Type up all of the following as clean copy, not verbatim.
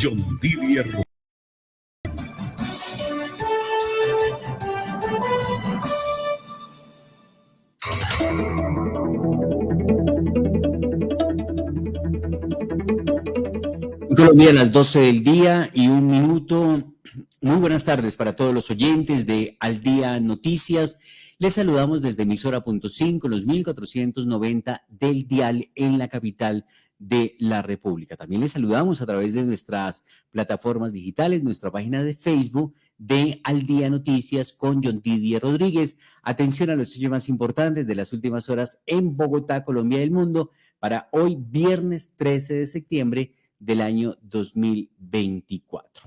John Didier. Colombia a las 12 del día y 1 minuto. Muy buenas tardes para todos los oyentes de Al Día Noticias. Les saludamos desde emisora.5, los 1490 del dial en la capital de la República. También les saludamos a través de nuestras plataformas digitales, nuestra página de Facebook de Al Día Noticias con John Didier Rodríguez. Atención a los hechos más importantes de las últimas horas en Bogotá, Colombia y el mundo para hoy, viernes 13 de septiembre del año 2024.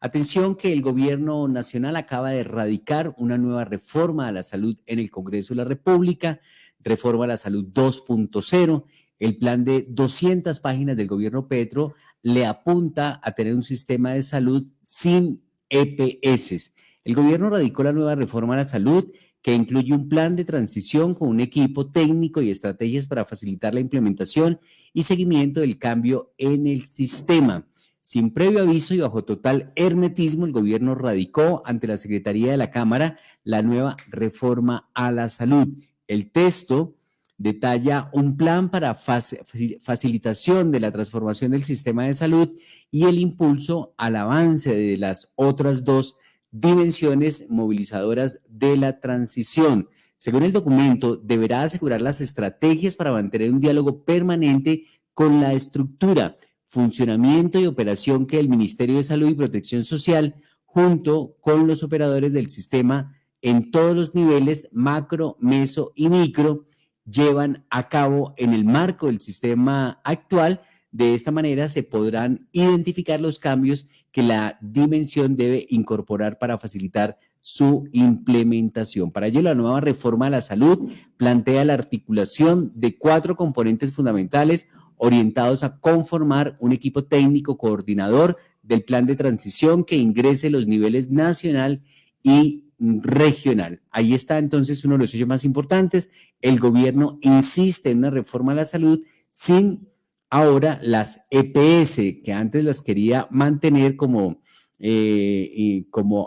Atención que el gobierno nacional acaba de radicar una nueva reforma a la salud en el Congreso de la República, reforma a la salud 2.0. El plan de 200 páginas del gobierno Petro le apunta a tener un sistema de salud sin EPS. El gobierno radicó la nueva reforma a la salud que incluye un plan de transición con un equipo técnico y estrategias para facilitar la implementación y seguimiento del cambio en el sistema. Sin previo aviso y bajo total hermetismo, el gobierno radicó ante la Secretaría de la Cámara la nueva reforma a la salud. El texto detalla un plan para facilitación de la transformación del sistema de salud y el impulso al avance de las otras dos dimensiones movilizadoras de la transición. Según el documento, deberá asegurar las estrategias para mantener un diálogo permanente con la estructura, funcionamiento y operación que el Ministerio de Salud y Protección Social, junto con los operadores del sistema en todos los niveles, macro, meso y micro, llevan a cabo en el marco del sistema actual. De esta manera se podrán identificar los cambios que la dimensión debe incorporar para facilitar su implementación. Para ello, la nueva reforma a la salud plantea la articulación de 4 componentes fundamentales orientados a conformar un equipo técnico coordinador del plan de transición que ingrese los niveles nacional y regional. Ahí está entonces uno de los hechos más importantes. El gobierno insiste en una reforma a la salud sin ahora las EPS, que antes las quería mantener como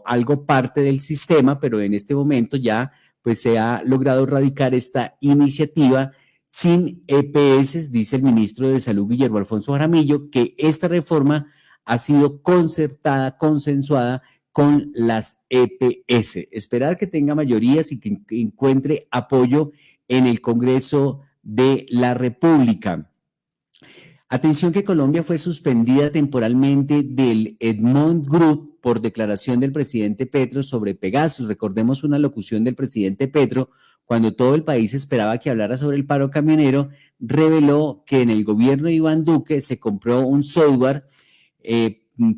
algo parte del sistema, pero en este momento ya pues se ha logrado erradicar esta iniciativa sin EPS. Dice el ministro de Salud, Guillermo Alfonso Jaramillo, que esta reforma ha sido concertada, consensuada con las EPS. Esperar que tenga mayorías y que encuentre apoyo en el Congreso de la República. Atención que Colombia fue suspendida temporalmente del Edmond Group por declaración del presidente Petro sobre Pegasus. Recordemos una locución del presidente Petro cuando todo el país esperaba que hablara sobre el paro camionero. Reveló que en el gobierno de Iván Duque se compró un software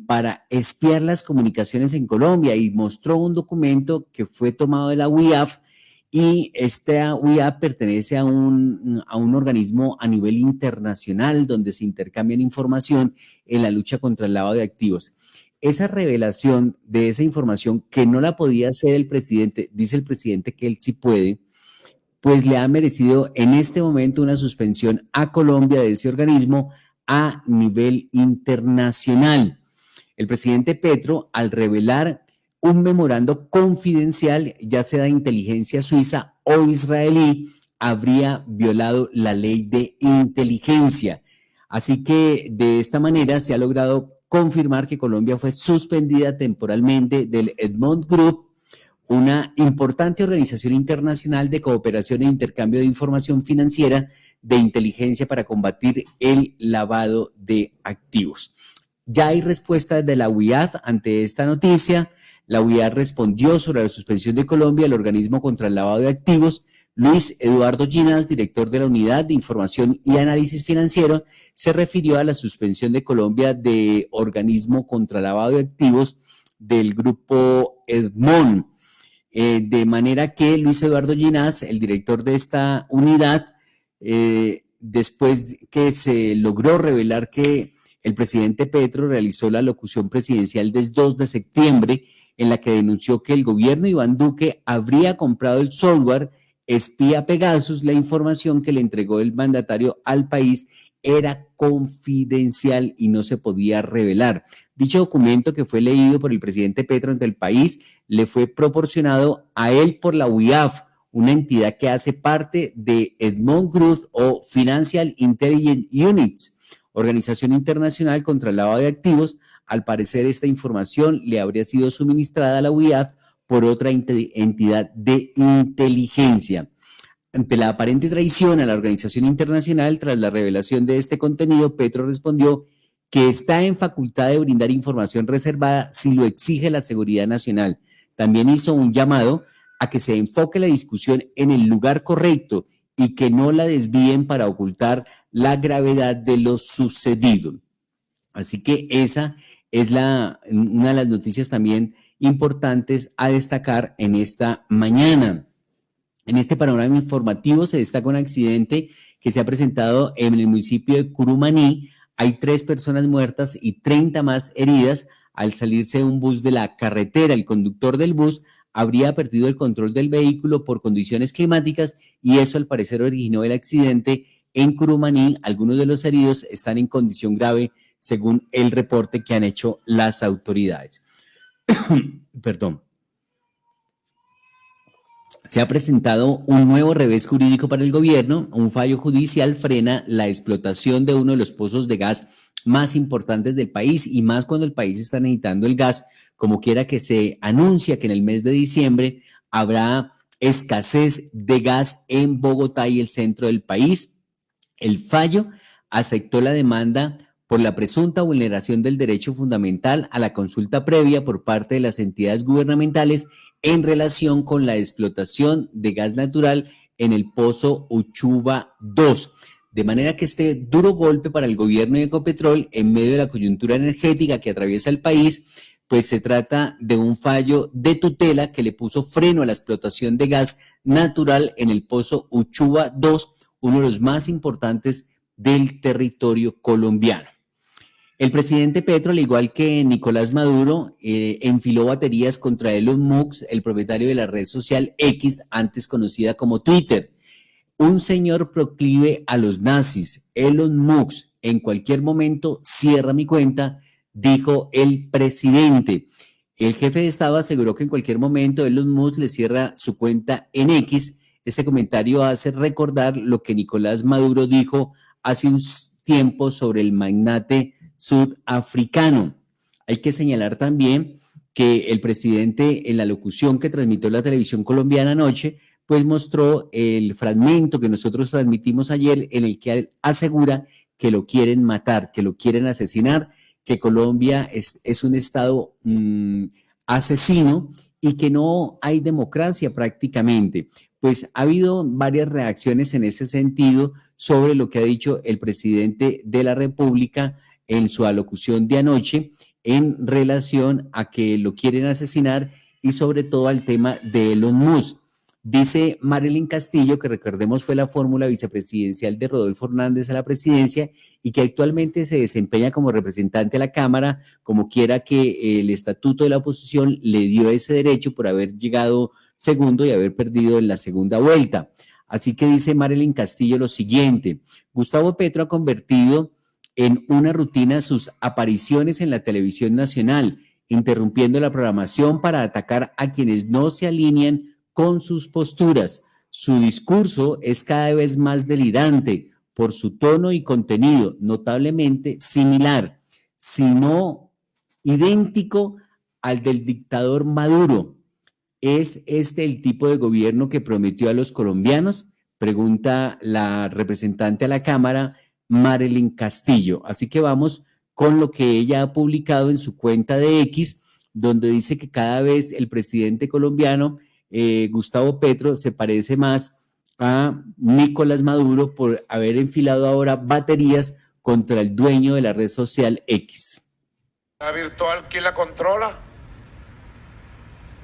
para espiar las comunicaciones en Colombia y mostró un documento que fue tomado de la UIAF. Y esta UIAP pertenece a un organismo a nivel internacional donde se intercambian información en la lucha contra el lavado de activos. Esa revelación de esa información que no la podía hacer el presidente, dice el presidente que él sí puede, pues le ha merecido en este momento una suspensión a Colombia de ese organismo a nivel internacional. El presidente Petro, al revelar un memorando confidencial, ya sea de inteligencia suiza o israelí, habría violado la ley de inteligencia. Así que de esta manera se ha logrado confirmar que Colombia fue suspendida temporalmente del Edmond Group, una importante organización internacional de cooperación e intercambio de información financiera de inteligencia para combatir el lavado de activos. Ya hay respuesta de la UIAF ante esta noticia. La UIAF respondió sobre la suspensión de Colombia del organismo contra el lavado de activos. Luis Eduardo Ginás, director de la Unidad de Información y Análisis Financiero, se refirió a la suspensión de Colombia de organismo contra el lavado de activos del grupo Edmond. De manera que Luis Eduardo Ginás, el director de esta unidad, después que se logró revelar que el presidente Petro realizó la locución presidencial del 2 de septiembre en la que denunció que el gobierno de Iván Duque habría comprado el software espía Pegasus, la información que le entregó el mandatario al país era confidencial y no se podía revelar. Dicho documento, que fue leído por el presidente Petro ante el país, le fue proporcionado a él por la UIAF, una entidad que hace parte de Edmond Group o Financial Intelligence Units, organización internacional contra el lavado de activos. Al parecer, esta información le habría sido suministrada a la UIAF por otra entidad de inteligencia. Ante la aparente traición a la organización internacional, tras la revelación de este contenido, Petro respondió que está en facultad de brindar información reservada si lo exige la seguridad nacional. También hizo un llamado a que se enfoque la discusión en el lugar correcto y que no la desvíen para ocultar la gravedad de lo sucedido. Así que esa es una de las noticias también importantes a destacar en esta mañana. En este panorama informativo se destaca un accidente que se ha presentado en el municipio de Curumaní. Hay 3 personas muertas y 30 más heridas al salirse de un bus de la carretera. El conductor del bus habría perdido el control del vehículo por condiciones climáticas y eso al parecer originó el accidente en Curumaní. Algunos de los heridos están en condición grave según el reporte que han hecho las autoridades. Perdón. Se ha presentado un nuevo revés jurídico para el gobierno. Un fallo judicial frena la explotación de uno de los pozos de gas más importantes del país y más cuando el país está necesitando el gas. Como quiera que se anuncia que en el mes de diciembre habrá escasez de gas en Bogotá y el centro del país. El fallo aceptó la demanda por la presunta vulneración del derecho fundamental a la consulta previa por parte de las entidades gubernamentales en relación con la explotación de gas natural en el pozo Uchuva 2. De manera que este duro golpe para el gobierno de Ecopetrol en medio de la coyuntura energética que atraviesa el país, pues se trata de un fallo de tutela que le puso freno a la explotación de gas natural en el pozo Uchuva 2, uno de los más importantes del territorio colombiano. El presidente Petro, al igual que Nicolás Maduro, enfiló baterías contra Elon Musk, el propietario de la red social X, antes conocida como Twitter. Un señor proclive a los nazis, Elon Musk, en cualquier momento cierra mi cuenta, dijo el presidente. El jefe de Estado aseguró que en cualquier momento Elon Musk le cierra su cuenta en X. Este comentario hace recordar lo que Nicolás Maduro dijo hace un tiempo sobre el magnate sudafricano. Hay que señalar también que el presidente en la locución que transmitió la televisión colombiana anoche, pues mostró el fragmento que nosotros transmitimos ayer en el que él asegura que lo quieren matar, que lo quieren asesinar, que Colombia es un estado asesino y que no hay democracia prácticamente. Pues ha habido varias reacciones en ese sentido sobre lo que ha dicho el presidente de la República en su alocución de anoche en relación a que lo quieren asesinar y sobre todo al tema de Elon Musk. Dice Marilyn Castillo, que recordemos fue la fórmula vicepresidencial de Rodolfo Hernández a la presidencia y que actualmente se desempeña como representante a la Cámara, como quiera que el estatuto de la oposición le dio ese derecho por haber llegado segundo y haber perdido en la segunda vuelta. Así que dice Marilyn Castillo lo siguiente: Gustavo Petro ha convertido en una rutina sus apariciones en la televisión nacional, interrumpiendo la programación para atacar a quienes no se alinean con sus posturas. Su discurso es cada vez más delirante por su tono y contenido, notablemente similar, sino idéntico al del dictador Maduro. ¿Es este el tipo de gobierno que prometió a los colombianos? Pregunta la representante a la Cámara, Marilyn Castillo. Así que vamos con lo que ella ha publicado en su cuenta de X, donde dice que cada vez el presidente colombiano, Gustavo Petro, se parece más a Nicolás Maduro por haber enfilado ahora baterías contra el dueño de la red social X. La virtual, ¿quién la controla?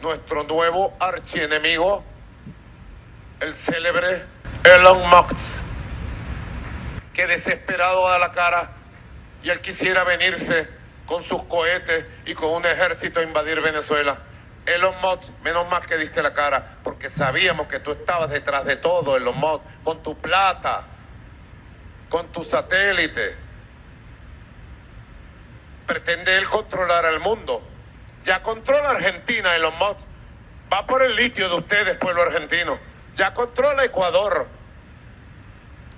Nuestro nuevo archienemigo, el célebre Elon Musk, que desesperado da la cara y él quisiera venirse con sus cohetes y con un ejército a invadir Venezuela. Elon Musk, menos mal que diste la cara, porque sabíamos que tú estabas detrás de todo, Elon Musk, con tu plata, con tu satélite. Pretende él controlar al mundo. Ya controla Argentina, Elon Musk. Va por el litio de ustedes, pueblo argentino. Ya controla Ecuador.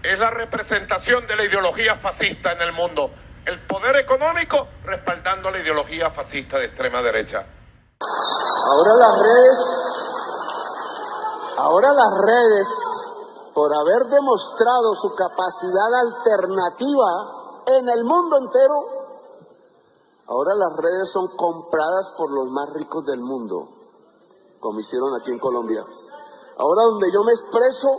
Es la representación de la ideología fascista en el mundo. El poder económico respaldando la ideología fascista de extrema derecha. Ahora las redes, por haber demostrado su capacidad alternativa en el mundo entero, ahora las redes son compradas por los más ricos del mundo, como hicieron aquí en Colombia. Ahora donde yo me expreso,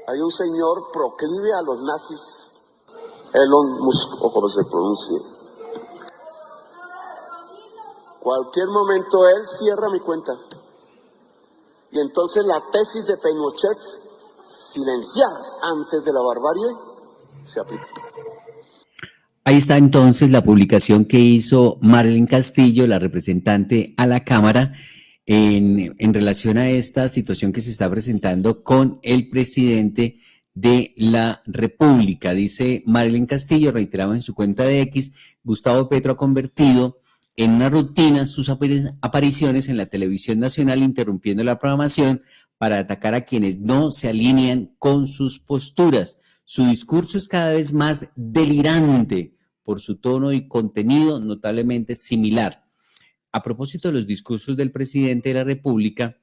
hay un señor proclive a los nazis, Elon Musk, o como se pronuncie. Cualquier momento él cierra mi cuenta. Y entonces la tesis de Pinochet, silenciar antes de la barbarie, se aplica. Ahí está entonces la publicación que hizo Marlene Castillo, la representante a la Cámara, en relación a esta situación que se está presentando con el presidente de la República. Dice Marlene Castillo, reiteraba en su cuenta de X, Gustavo Petro ha convertido en una rutina sus apariciones en la televisión nacional, interrumpiendo la programación para atacar a quienes no se alinean con sus posturas. Su discurso es cada vez más delirante por su tono y contenido notablemente similar. A propósito de los discursos del presidente de la República,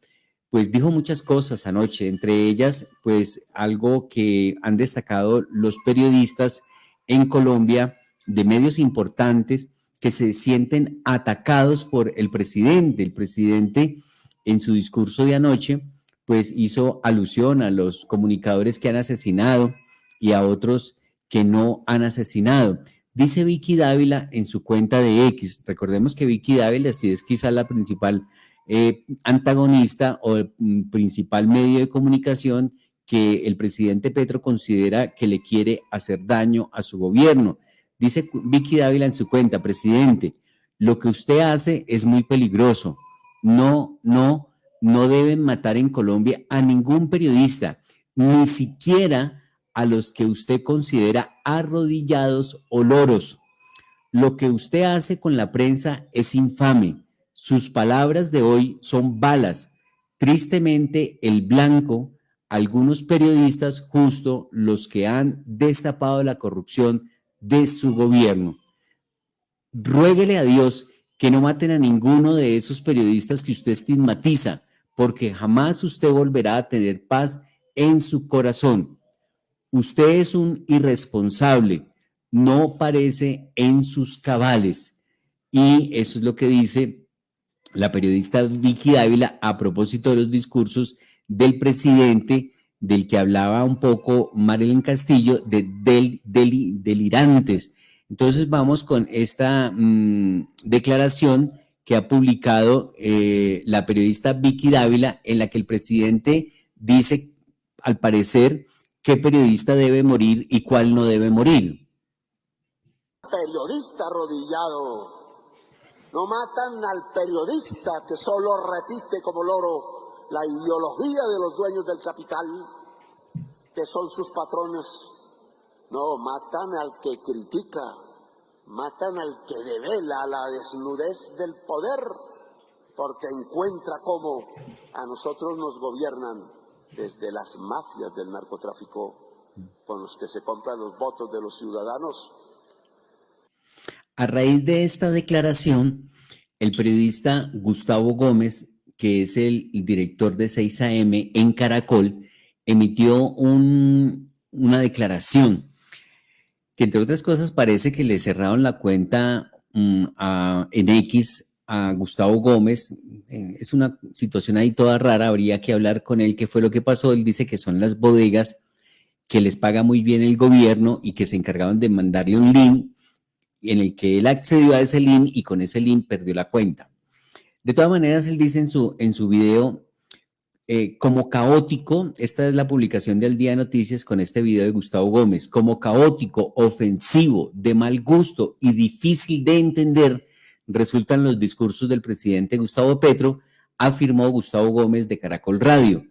pues dijo muchas cosas anoche, entre ellas, pues algo que han destacado los periodistas en Colombia de medios importantes que se sienten atacados por el presidente. El presidente en su discurso de anoche, pues hizo alusión a los comunicadores que han asesinado y a otros que no han asesinado. Dice Vicky Dávila en su cuenta de X, recordemos que Vicky Dávila sí es quizá la principal antagonista o el principal medio de comunicación que el presidente Petro considera que le quiere hacer daño a su gobierno. Dice Vicky Dávila en su cuenta, presidente, lo que usted hace es muy peligroso. No deben matar en Colombia a ningún periodista, ni siquiera a los que usted considera arrodillados o loros. Lo que usted hace con la prensa es infame. Sus palabras de hoy son balas. Tristemente, el blanco, algunos periodistas, justo los que han destapado la corrupción de su gobierno. Ruéguele a Dios que no maten a ninguno de esos periodistas que usted estigmatiza, porque jamás usted volverá a tener paz en su corazón. Usted es un irresponsable, no parece en sus cabales. Y eso es lo que dice la periodista Vicky Dávila a propósito de los discursos del presidente, del que hablaba un poco Marlene Castillo, de delirantes. Entonces vamos con esta declaración que ha publicado la periodista Vicky Dávila, en la que el presidente dice, al parecer, qué periodista debe morir y cuál no debe morir. Periodista arrodillado. No matan al periodista que solo repite como loro la ideología de los dueños del capital, que son sus patrones. No, matan al que critica, matan al que devela la desnudez del poder, porque encuentra cómo a nosotros nos gobiernan desde las mafias del narcotráfico con los que se compran los votos de los ciudadanos. A raíz de esta declaración, el periodista Gustavo Gómez, que es el director de 6 AM en Caracol, emitió una declaración que, entre otras cosas, parece que le cerraron la cuenta en X a Gustavo Gómez. Es una situación ahí toda rara, habría que hablar con él qué fue lo que pasó. Él dice que son las bodegas que les paga muy bien el gobierno y que se encargaron de mandarle un link en el que él accedió a ese link y con ese link perdió la cuenta. De todas maneras, él dice en su video, como caótico, esta es la publicación de Al Día de Noticias con este video de Gustavo Gómez, como caótico, ofensivo, de mal gusto y difícil de entender, resultan los discursos del presidente Gustavo Petro, afirmó Gustavo Gómez de Caracol Radio.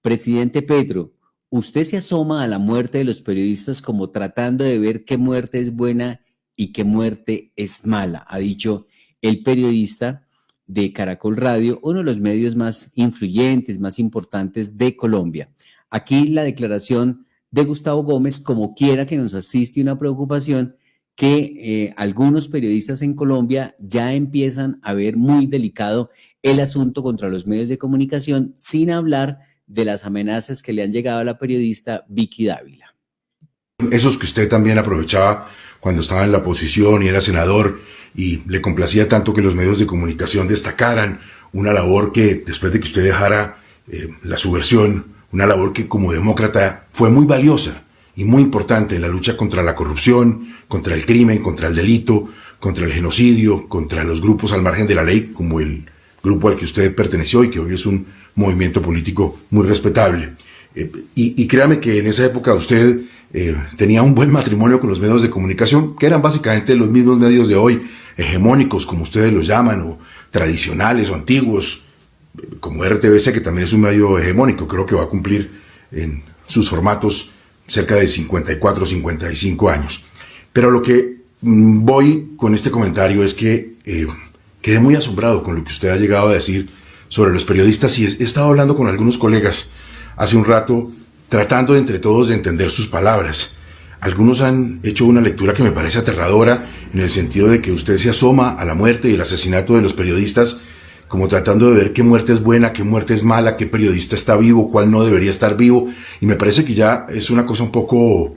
Presidente Petro, usted se asoma a la muerte de los periodistas como tratando de ver qué muerte es buena y qué muerte es mala, ha dicho el periodista de Caracol Radio, uno de los medios más influyentes, más importantes de Colombia. Aquí la declaración de Gustavo Gómez, como quiera que nos asiste una preocupación que algunos periodistas en Colombia ya empiezan a ver muy delicado el asunto contra los medios de comunicación, sin hablar de las amenazas que le han llegado a la periodista Vicky Dávila. Esos que usted también aprovechaba cuando estaba en la oposición y era senador y le complacía tanto que los medios de comunicación destacaran una labor que después de que usted dejara la subversión, una labor que como demócrata fue muy valiosa y muy importante en la lucha contra la corrupción, contra el crimen, contra el delito, contra el genocidio, contra los grupos al margen de la ley, como el grupo al que usted perteneció y que hoy es un movimiento político muy respetable. Y créame que en esa época usted tenía un buen matrimonio con los medios de comunicación, que eran básicamente los mismos medios de hoy, hegemónicos, como ustedes los llaman, o tradicionales o antiguos, como RTBC, que también es un medio hegemónico. Creo que va a cumplir en sus formatos cerca de 54 o 55 años. Pero lo que voy con este comentario es que quedé muy asombrado con lo que usted ha llegado a decir sobre los periodistas, y he estado hablando con algunos colegas hace un rato, tratando entre todos de entender sus palabras. Algunos han hecho una lectura que me parece aterradora, en el sentido de que usted se asoma a la muerte y el asesinato de los periodistas como tratando de ver qué muerte es buena, qué muerte es mala, qué periodista está vivo, cuál no debería estar vivo, y me parece que ya es una cosa un poco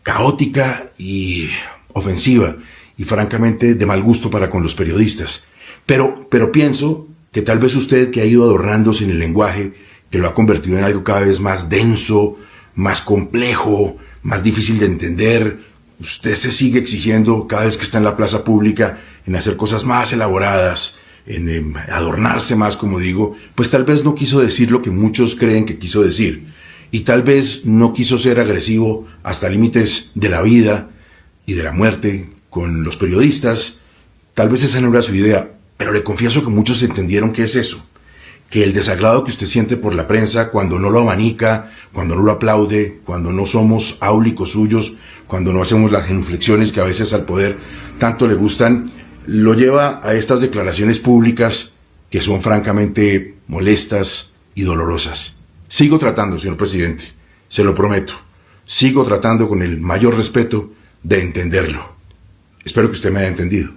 caótica y ofensiva, y francamente de mal gusto para con los periodistas. Pero pienso que tal vez usted, que ha ido adornándose en el lenguaje, que lo ha convertido en algo cada vez más denso, más complejo, más difícil de entender, usted se sigue exigiendo cada vez que está en la plaza pública en hacer cosas más elaboradas, en adornarse más, como digo, pues tal vez no quiso decir lo que muchos creen que quiso decir, y tal vez no quiso ser agresivo hasta límites de la vida y de la muerte con los periodistas. Tal vez esa no era su idea, pero le confieso que muchos entendieron que es eso, que el desagrado que usted siente por la prensa cuando no lo abanica, cuando no lo aplaude, cuando no somos áulicos suyos, cuando no hacemos las genuflexiones que a veces al poder tanto le gustan, lo lleva a estas declaraciones públicas que son francamente molestas y dolorosas. Sigo tratando, señor presidente, se lo prometo, sigo tratando con el mayor respeto de entenderlo. Espero que usted me haya entendido.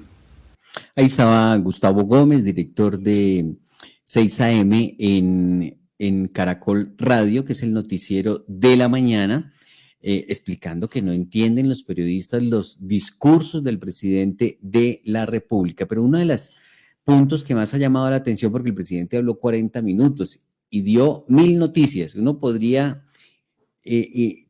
Ahí estaba Gustavo Gómez, director de 6 AM en Caracol Radio, que es el noticiero de la mañana, explicando que no entienden los periodistas los discursos del presidente de la República. Pero uno de los puntos que más ha llamado la atención, porque el presidente habló 40 minutos y dio 1000 noticias. Uno podría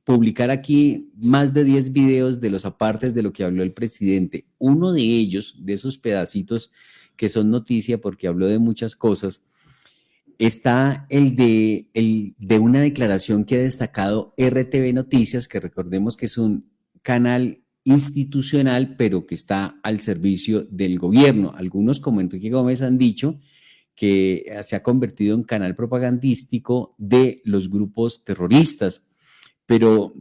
publicar aquí más de 10 videos de los apartes de lo que habló el presidente. Uno de ellos, de esos pedacitos que son noticia porque habló de muchas cosas, está el de una declaración que ha destacado RTV Noticias, que recordemos que es un canal institucional, pero que está al servicio del gobierno. Algunos, como Enrique Gómez, han dicho que se ha convertido en canal propagandístico de los grupos terroristas, pero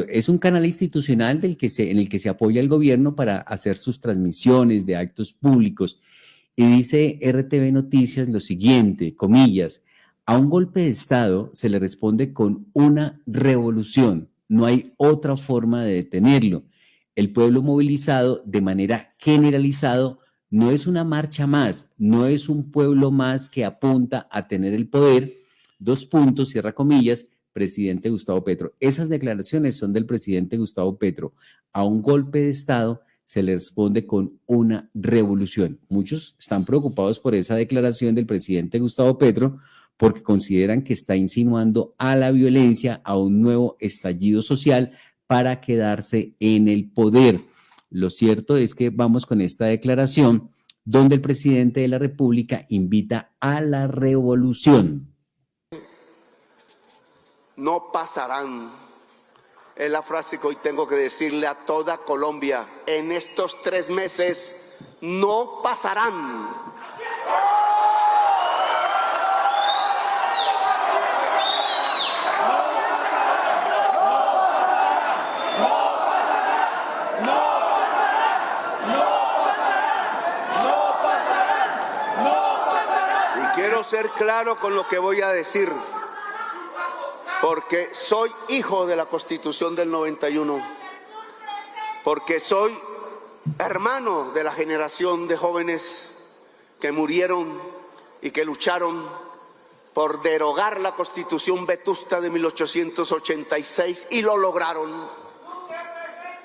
es un canal institucional en el que se apoya el gobierno para hacer sus transmisiones de actos públicos. Y dice RTV Noticias lo siguiente, comillas: a un golpe de Estado se le responde con una revolución. No hay otra forma de detenerlo. El pueblo movilizado de manera generalizada no es una marcha más, no es un pueblo más que apunta a tener el poder. Dos puntos, cierra comillas, presidente Gustavo Petro. Esas declaraciones son del presidente Gustavo Petro. A un golpe de Estado se le responde con una revolución. Muchos están preocupados por esa declaración del presidente Gustavo Petro porque consideran que está insinuando a la violencia, a un nuevo estallido social para quedarse en el poder. Lo cierto es que vamos con esta declaración donde el presidente de la República invita a la revolución. No pasarán. Es la frase que hoy tengo que decirle a toda Colombia. En estos 3 meses no pasarán. Quiero ser claro con lo que voy a decir, porque soy hijo de la Constitución del 91, porque soy hermano de la generación de jóvenes que murieron y que lucharon por derogar la Constitución vetusta de 1886 y lo lograron.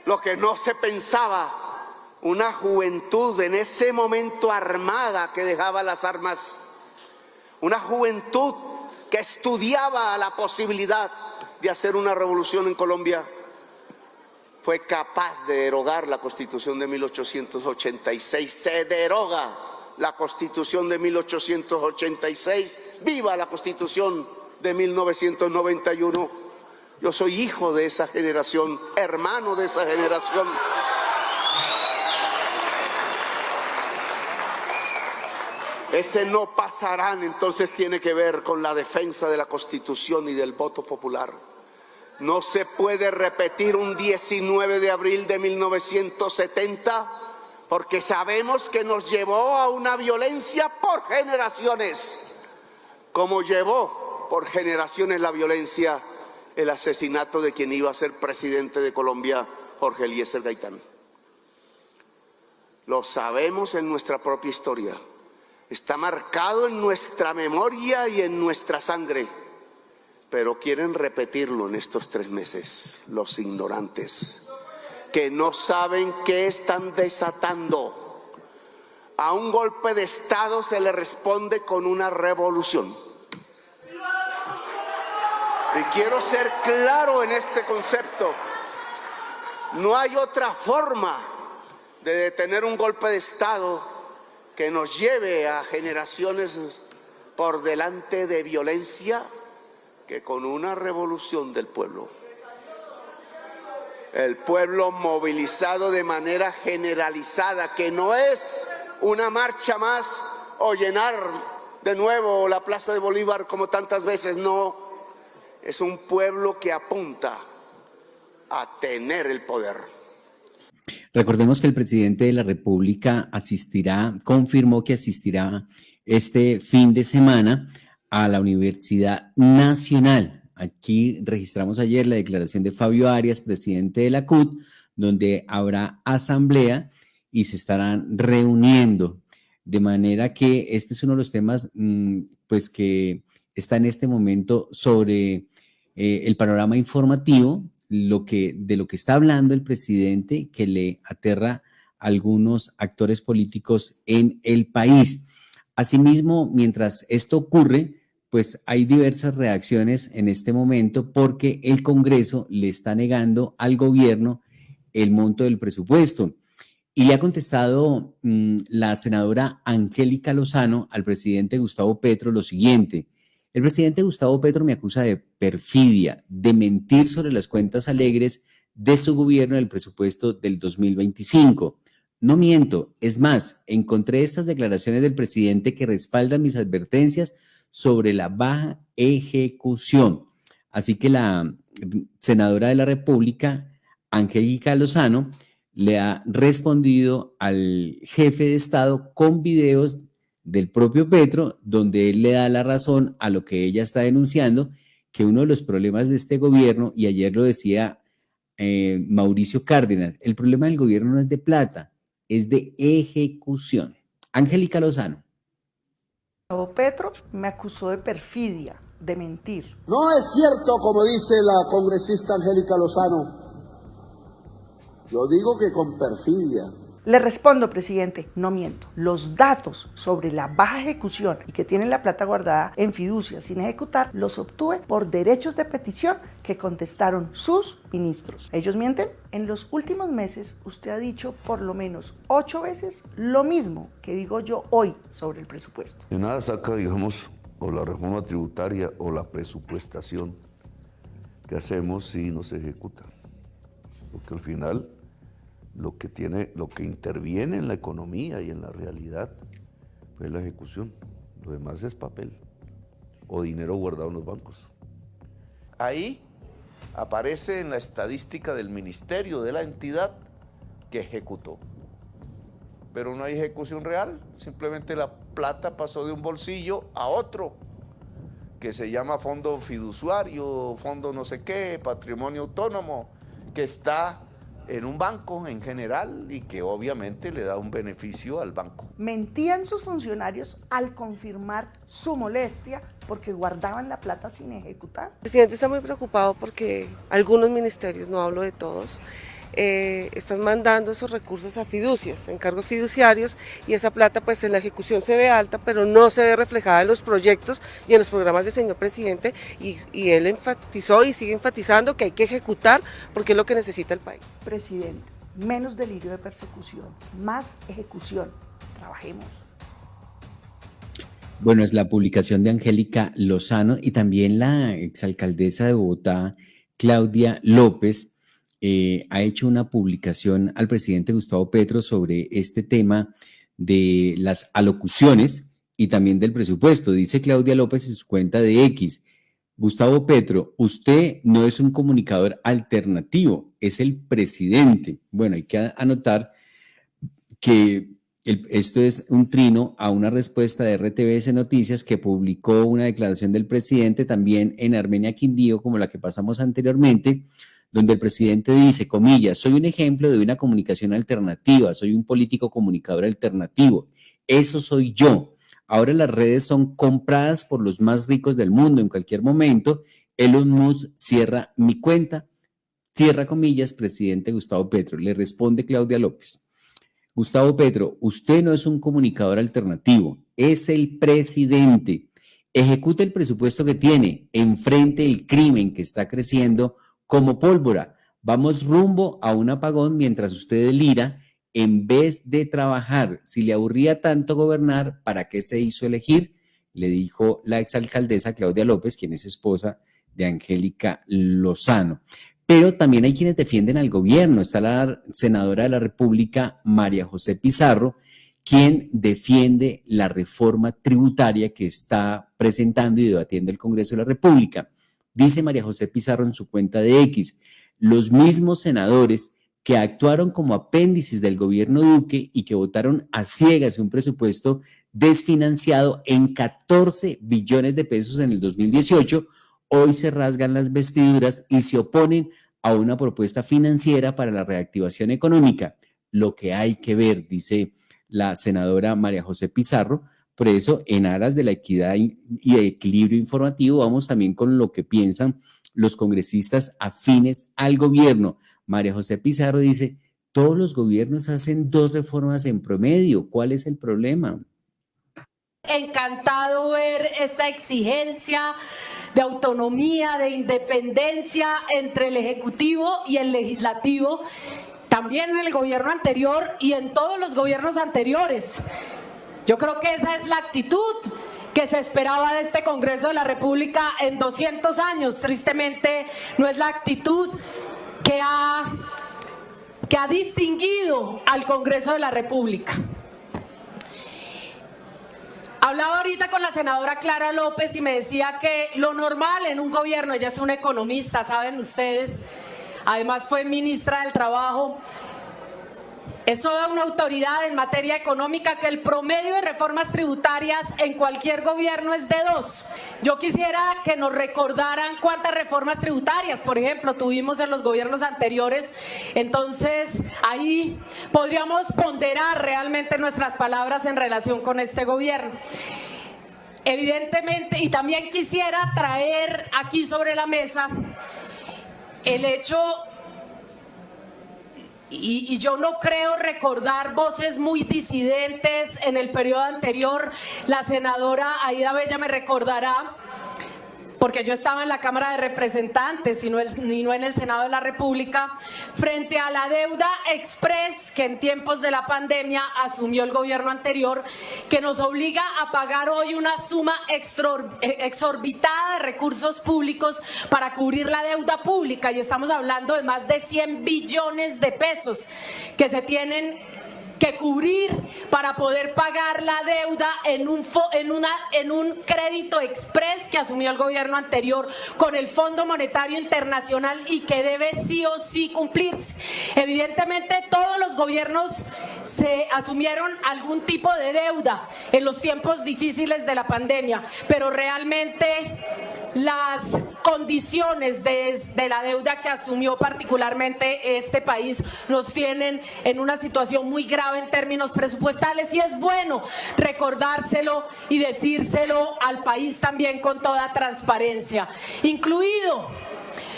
Lo que no se pensaba, una juventud en ese momento armada que dejaba las armas, una juventud que estudiaba la posibilidad de hacer una revolución en Colombia, fue capaz de derogar la Constitución de 1886. Se deroga la Constitución de 1886. ¡Viva la Constitución de 1991! Yo soy hijo de esa generación, hermano de esa generación. Ese no pasarán, entonces tiene que ver con la defensa de la Constitución y del voto popular. No se puede repetir un 19 de abril de 1970 porque sabemos que nos llevó a una violencia por generaciones, como llevó por generaciones la violencia el asesinato de quien iba a ser presidente de Colombia, Jorge Eliezer Gaitán. Lo sabemos en nuestra propia historia. Está marcado en nuestra memoria y en nuestra sangre, pero quieren repetirlo en estos 3 meses, los ignorantes, que no saben qué están desatando. A un golpe de Estado se le responde con una revolución. Y quiero ser claro en este concepto. No hay otra forma de detener un golpe de Estado que nos lleve a generaciones por delante de violencia que con una revolución del pueblo. El pueblo movilizado de manera generalizada, que no es una marcha más o llenar de nuevo la Plaza de Bolívar como tantas veces, no. Es un pueblo que apunta a tener el poder. Recordemos que el presidente de la República confirmó que asistirá este fin de semana a la Universidad Nacional. Aquí registramos ayer la declaración de Fabio Arias, presidente de la CUT, donde habrá asamblea y se estarán reuniendo. De manera que este es uno de los temas pues que está en este momento sobre el panorama informativo, de lo que está hablando el presidente, que le aterra a algunos actores políticos en el país. Asimismo, mientras esto ocurre, pues hay diversas reacciones en este momento porque el Congreso le está negando al gobierno el monto del presupuesto. Y le ha contestado la senadora Angélica Lozano al presidente Gustavo Petro lo siguiente: el presidente Gustavo Petro me acusa de perfidia, de mentir sobre las cuentas alegres de su gobierno en el presupuesto del 2025. No miento, es más, encontré estas declaraciones del presidente que respaldan mis advertencias sobre la baja ejecución. Así que la senadora de la República, Angélica Lozano, le ha respondido al jefe de Estado con videos del propio Petro, donde él le da la razón a lo que ella está denunciando, que uno de los problemas de este gobierno, y ayer lo decía Mauricio Cárdenas, el problema del gobierno no es de plata, es de ejecución. Angélica Lozano. Petro me acusó de perfidia, de mentir. No es cierto, como dice la congresista Angélica Lozano. Yo digo que con perfidia. Le respondo, presidente, no miento. Los datos sobre la baja ejecución y que tienen la plata guardada en fiducia sin ejecutar, los obtuve por derechos de petición que contestaron sus ministros. ¿Ellos mienten? En los últimos meses, usted ha dicho por lo menos 8 veces lo mismo que digo yo hoy sobre el presupuesto. De nada saca, digamos, o la reforma tributaria o la presupuestación que hacemos si no se ejecuta. Porque al final lo que interviene en la economía y en la realidad es la ejecución. Lo demás es papel o dinero guardado en los bancos. Ahí aparece en la estadística del ministerio de la entidad que ejecutó. pero no hay ejecución real. Simplemente la plata pasó de un bolsillo a otro, que se llama fondo fiduciario, fondo no sé qué, patrimonio autónomo, que está en un banco en general y que obviamente le da un beneficio al banco. Mentían sus funcionarios al confirmar su molestia porque guardaban la plata sin ejecutar. El presidente está muy preocupado porque algunos ministerios, no hablo de todos, están mandando esos recursos a fiducias, encargos fiduciarios, y esa plata pues en la ejecución se ve alta, pero no se ve reflejada en los proyectos y en los programas del señor presidente, y él enfatizó y sigue enfatizando que hay que ejecutar porque es lo que necesita el país. Presidente, menos delirio de persecución, más ejecución. Trabajemos. Bueno, es la publicación de Angélica Lozano y también la exalcaldesa de Bogotá, Claudia López, ha hecho una publicación al presidente Gustavo Petro sobre este tema de las alocuciones y también del presupuesto. Dice Claudia López en su cuenta de X: Gustavo Petro, usted no es un comunicador alternativo, es el presidente. Bueno, hay que anotar que esto es un trino a una respuesta de RTBC Noticias, que publicó una declaración del presidente también en Armenia Quindío, como la que pasamos anteriormente, donde el presidente dice, comillas, soy un ejemplo de una comunicación alternativa, soy un político comunicador alternativo, eso soy yo. Ahora las redes son compradas por los más ricos del mundo en cualquier momento. Elon Musk cierra mi cuenta, cierra comillas, presidente Gustavo Petro. Le responde Claudia López. Gustavo Petro, usted no es un comunicador alternativo, es el presidente. Ejecute el presupuesto que tiene, enfrente el crimen que está creciendo como pólvora. Vamos rumbo a un apagón mientras usted delira en vez de trabajar. Si le aburría tanto gobernar, ¿para qué se hizo elegir? Le dijo la exalcaldesa Claudia López, quien es esposa de Angélica Lozano. Pero también hay quienes defienden al gobierno. Está la senadora de la República, María José Pizarro, quien defiende la reforma tributaria que está presentando y debatiendo el Congreso de la República. Dice María José Pizarro en su cuenta de X, los mismos senadores que actuaron como apéndices del gobierno Duque y que votaron a ciegas un presupuesto desfinanciado en 14 billones de pesos en el 2018, hoy se rasgan las vestiduras y se oponen a una propuesta financiera para la reactivación económica. Lo que hay que ver, dice la senadora María José Pizarro. Por eso, en aras de la equidad y equilibrio informativo, vamos también con lo que piensan los congresistas afines al gobierno. María José Pizarro dice, todos los gobiernos hacen 2 reformas en promedio. ¿Cuál es el problema? Encantado ver esa exigencia de autonomía, de independencia entre el Ejecutivo y el Legislativo, también en el gobierno anterior y en todos los gobiernos anteriores. Yo creo que esa es la actitud que se esperaba de este Congreso de la República en 200 años. Tristemente, no es la actitud que ha distinguido al Congreso de la República. Hablaba ahorita con la senadora Clara López y me decía que lo normal en un gobierno, ella es una economista, saben ustedes, además fue ministra del Trabajo, es toda una autoridad en materia económica, que el promedio de reformas tributarias en cualquier gobierno es de 2. Yo quisiera que nos recordaran cuántas reformas tributarias, por ejemplo, tuvimos en los gobiernos anteriores. Entonces, ahí podríamos ponderar realmente nuestras palabras en relación con este gobierno. Evidentemente, y también quisiera traer aquí sobre la mesa el hecho... Y yo no creo recordar voces muy disidentes en el periodo anterior. La senadora Aida Bella me recordará, porque yo estaba en la Cámara de Representantes y no en el Senado de la República, frente a la deuda express que en tiempos de la pandemia asumió el gobierno anterior, que nos obliga a pagar hoy una suma exorbitada de recursos públicos para cubrir la deuda pública, y estamos hablando de más de 100 billones de pesos que se tienen que cubrir para poder pagar la deuda en un crédito express que asumió el gobierno anterior con el Fondo Monetario Internacional y que debe sí o sí cumplirse. Evidentemente todos los gobiernos se asumieron algún tipo de deuda en los tiempos difíciles de la pandemia, pero realmente las condiciones de la deuda que asumió particularmente este país nos tienen en una situación muy grave en términos presupuestales, y es bueno recordárselo y decírselo al país también con toda transparencia, incluido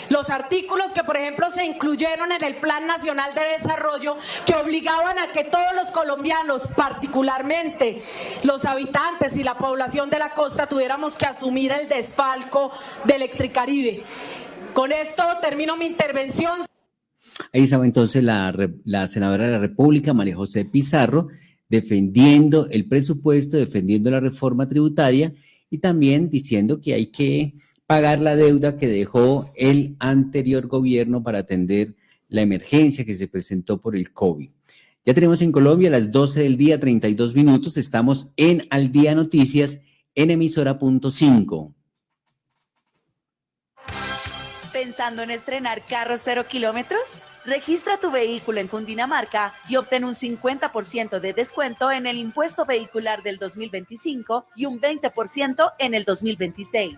los artículos que, por ejemplo, se incluyeron en el Plan Nacional de Desarrollo, que obligaban a que todos los colombianos, particularmente los habitantes y la población de la costa, tuviéramos que asumir el desfalco de Electricaribe. Con esto termino mi intervención. Ahí estaba entonces la senadora de la República, María José Pizarro, defendiendo el presupuesto, defendiendo la reforma tributaria y también diciendo que hay que pagar la deuda que dejó el anterior gobierno para atender la emergencia que se presentó por el COVID. Ya tenemos en Colombia las 12 del día, 32 minutos. Estamos en Al Día Noticias en emisora .5. ¿Pensando en estrenar carros 0 kilómetros? Registra tu vehículo en Cundinamarca y obtén un 50% de descuento en el impuesto vehicular del 2025 y un 20% en el 2026.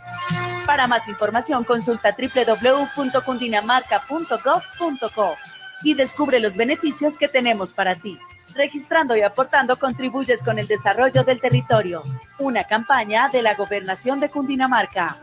Para más información, consulta www.cundinamarca.gov.co y descubre los beneficios que tenemos para ti. Registrando y aportando contribuyes con el desarrollo del territorio. Una campaña de la Gobernación de Cundinamarca.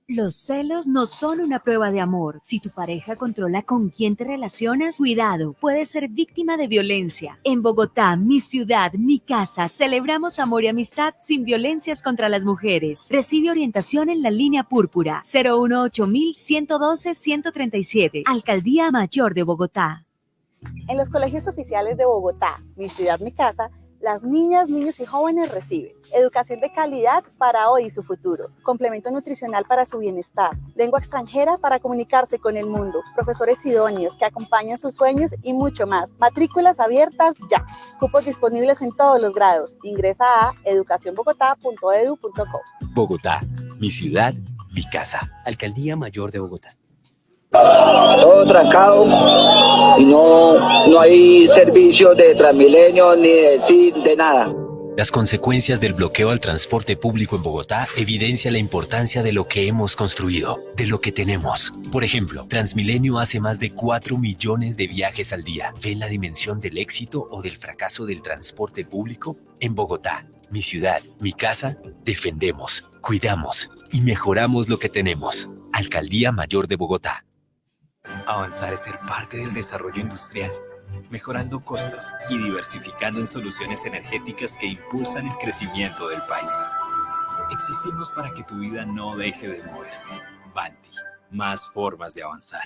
Los celos no son una prueba de amor. Si tu pareja controla con quién te relacionas, cuidado, puedes ser víctima de violencia. En Bogotá, mi ciudad, mi casa, celebramos amor y amistad sin violencias contra las mujeres. Recibe orientación en la línea púrpura 018-112-137. Alcaldía Mayor de Bogotá. En los colegios oficiales de Bogotá, mi ciudad, mi casa, las niñas, niños y jóvenes reciben educación de calidad para hoy y su futuro, complemento nutricional para su bienestar, lengua extranjera para comunicarse con el mundo, profesores idóneos que acompañan sus sueños y mucho más. Matrículas abiertas ya. Cupos disponibles en todos los grados. Ingresa a educacionbogotá.edu.co. Bogotá, mi ciudad, mi casa. Alcaldía Mayor de Bogotá. Todo trancado y no hay servicio de Transmilenio ni de nada. Las consecuencias del bloqueo al transporte público en Bogotá evidencian la importancia de lo que hemos construido, de lo que tenemos. Por ejemplo, Transmilenio hace más de 4 millones de viajes al día. ¿Ven la dimensión del éxito o del fracaso del transporte público? En Bogotá, mi ciudad, mi casa, defendemos, cuidamos y mejoramos lo que tenemos. Alcaldía Mayor de Bogotá. Avanzar es ser parte del desarrollo industrial, mejorando costos y diversificando en soluciones energéticas que impulsan el crecimiento del país. Existimos para que tu vida no deje de moverse. Vanti, más formas de avanzar.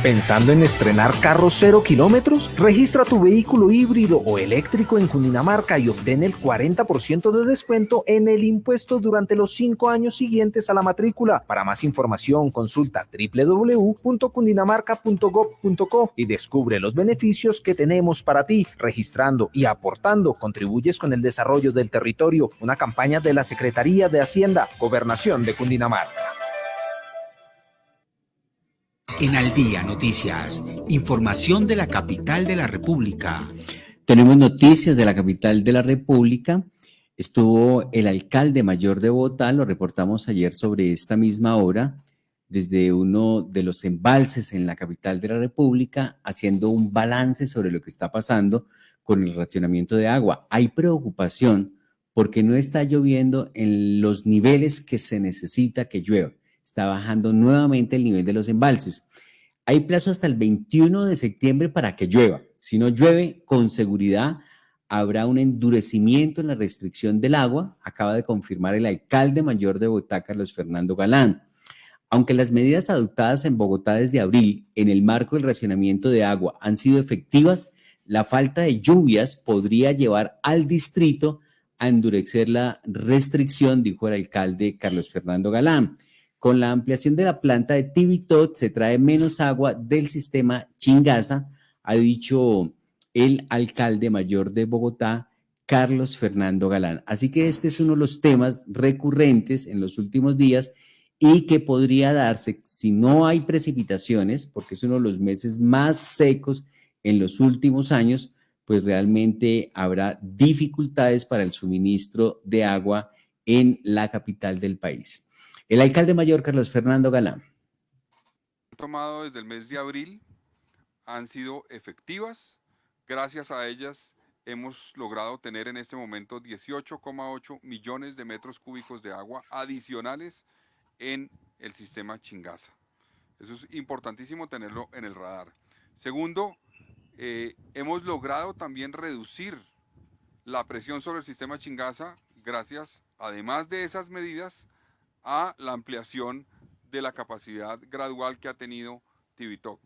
¿Pensando en estrenar carros 0 kilómetros? Registra tu vehículo híbrido o eléctrico en Cundinamarca y obtén el 40% de descuento en el impuesto durante los 5 años siguientes a la matrícula. Para más información, consulta www.cundinamarca.gov.co y descubre los beneficios que tenemos para ti. Registrando y aportando, contribuyes con el desarrollo del territorio. Una campaña de la Secretaría de Hacienda, Gobernación de Cundinamarca. En Al Día Noticias, información de la capital de la República. Tenemos noticias de la capital de la República. Estuvo el alcalde mayor de Bogotá, lo reportamos ayer sobre esta misma hora, desde uno de los embalses en la capital de la República, haciendo un balance sobre lo que está pasando con el racionamiento de agua. Hay preocupación porque no está lloviendo en los niveles que se necesita que llueva. Está bajando nuevamente el nivel de los embalses. Hay plazo hasta el 21 de septiembre para que llueva. Si no llueve, con seguridad habrá un endurecimiento en la restricción del agua, acaba de confirmar el alcalde mayor de Bogotá, Carlos Fernando Galán. Aunque las medidas adoptadas en Bogotá desde abril en el marco del racionamiento de agua han sido efectivas, la falta de lluvias podría llevar al distrito a endurecer la restricción, dijo el alcalde Carlos Fernando Galán. Con la ampliación de la planta de Tivitot se trae menos agua del sistema Chingaza, ha dicho el alcalde mayor de Bogotá, Carlos Fernando Galán. Así que este es uno de los temas recurrentes en los últimos días y que podría darse si no hay precipitaciones, porque es uno de los meses más secos en los últimos años, pues realmente habrá dificultades para el suministro de agua en la capital del país. El alcalde mayor, Carlos Fernando Galán. Tomado desde el mes de abril han sido efectivas. Gracias a ellas hemos logrado tener en este momento 18,8 millones de metros cúbicos de agua adicionales en el sistema Chingaza. Eso es importantísimo tenerlo en el radar. Segundo, hemos logrado también reducir la presión sobre el sistema Chingaza gracias, además de esas medidas, a la ampliación de la capacidad gradual que ha tenido Tibitoc,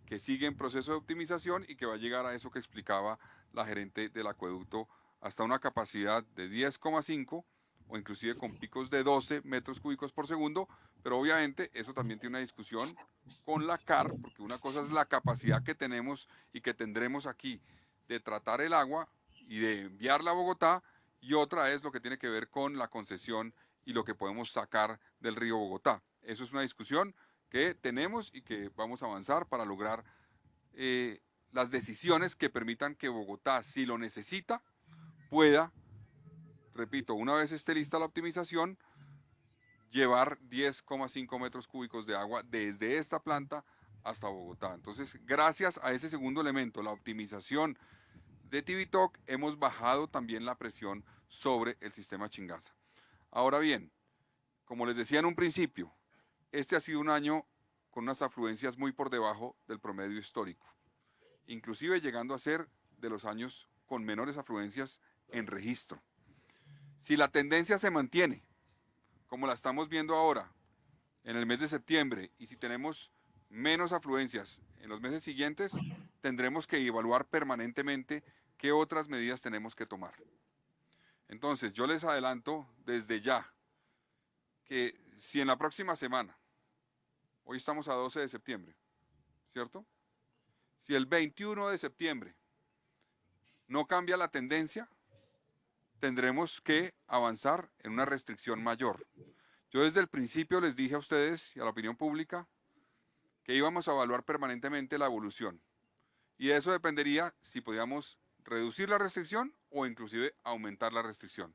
que sigue en proceso de optimización y que va a llegar a eso que explicaba la gerente del acueducto, hasta una capacidad de 10,5 o inclusive con picos de 12 metros cúbicos por segundo, pero obviamente eso también tiene una discusión con la CAR, porque una cosa es la capacidad que tenemos y que tendremos aquí de tratar el agua y de enviarla a Bogotá, y otra es lo que tiene que ver con la concesión y lo que podemos sacar del río Bogotá. Eso es una discusión que tenemos y que vamos a avanzar para lograr las decisiones que permitan que Bogotá, si lo necesita, pueda, repito, una vez esté lista la optimización, llevar 10,5 metros cúbicos de agua desde esta planta hasta Bogotá. Entonces, gracias a ese segundo elemento, la optimización de Tibitoc, hemos bajado también la presión sobre el sistema Chingaza. Ahora bien, como les decía en un principio, este ha sido un año con unas afluencias muy por debajo del promedio histórico, inclusive llegando a ser de los años con menores afluencias en registro. Si la tendencia se mantiene, como la estamos viendo ahora, en el mes de septiembre, y si tenemos menos afluencias en los meses siguientes, tendremos que evaluar permanentemente qué otras medidas tenemos que tomar. Entonces, yo les adelanto desde ya que si en la próxima semana, hoy estamos a 12 de septiembre, ¿cierto? Si el 21 de septiembre no cambia la tendencia, tendremos que avanzar en una restricción mayor. Yo desde el principio les dije a ustedes y a la opinión pública que íbamos a evaluar permanentemente la evolución. Y de eso dependería si podíamos reducir la restricción o inclusive aumentar la restricción.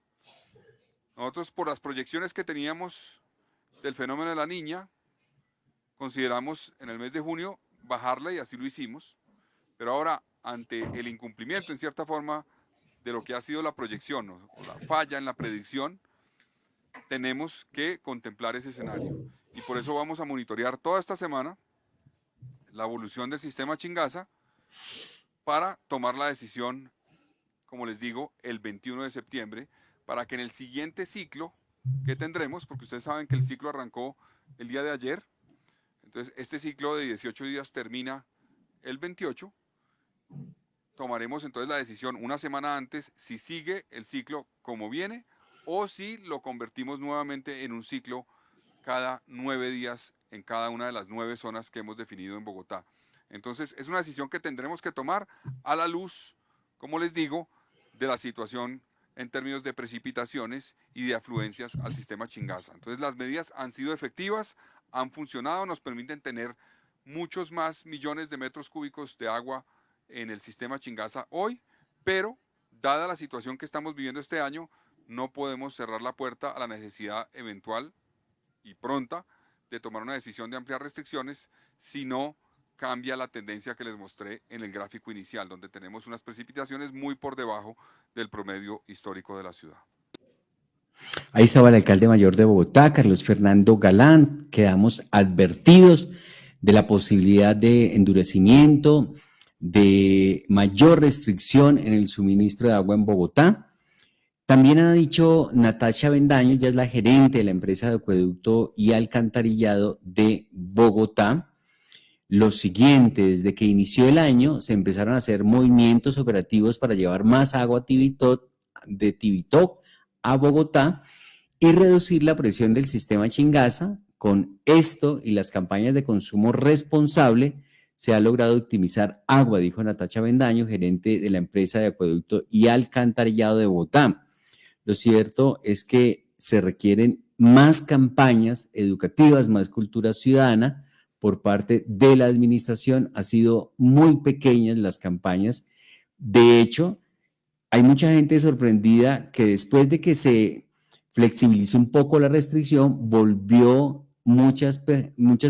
Nosotros, por las proyecciones que teníamos del fenómeno de la Niña, consideramos en el mes de junio bajarla y así lo hicimos. Pero ahora, ante el incumplimiento en cierta forma de lo que ha sido la proyección o la falla en la predicción, tenemos que contemplar ese escenario. Y por eso vamos a monitorear toda esta semana la evolución del sistema Chingaza para tomar la decisión, como les digo, el 21 de septiembre, para que en el siguiente ciclo que tendremos, porque ustedes saben que el ciclo arrancó el día de ayer, entonces este ciclo de 18 días termina el 28, tomaremos entonces la decisión una semana antes si sigue el ciclo como viene o si lo convertimos nuevamente en un ciclo cada 9 días en cada una de las 9 zonas que hemos definido en Bogotá. Entonces es una decisión que tendremos que tomar a la luz, como les digo, de la situación en términos de precipitaciones y de afluencias al sistema Chingaza. Entonces las medidas han sido efectivas, han funcionado, nos permiten tener muchos más millones de metros cúbicos de agua en el sistema Chingaza hoy, pero dada la situación que estamos viviendo este año, no podemos cerrar la puerta a la necesidad eventual y pronta de tomar una decisión de ampliar restricciones si no cambia la tendencia que les mostré en el gráfico inicial, donde tenemos unas precipitaciones muy por debajo del promedio histórico de la ciudad. Ahí estaba el alcalde mayor de Bogotá, Carlos Fernando Galán. Quedamos advertidos de la posibilidad de endurecimiento, de mayor restricción en el suministro de agua en Bogotá. También ha dicho Natacha Bendaño, ya es la gerente de la empresa de acueducto y alcantarillado de Bogotá, lo siguiente: desde que inició el año se empezaron a hacer movimientos operativos para llevar más agua de Tibitoc a Bogotá y reducir la presión del sistema Chingaza. Con esto y las campañas de consumo responsable se ha logrado optimizar agua, dijo Natacha Bendaño, gerente de la empresa de acueducto y alcantarillado de Bogotá. Lo cierto es que se requieren más campañas educativas, más cultura ciudadana por parte de la administración. Ha sido muy pequeñas las campañas. De hecho, hay mucha gente sorprendida que después de que se flexibilizó un poco la restricción, volvió muchas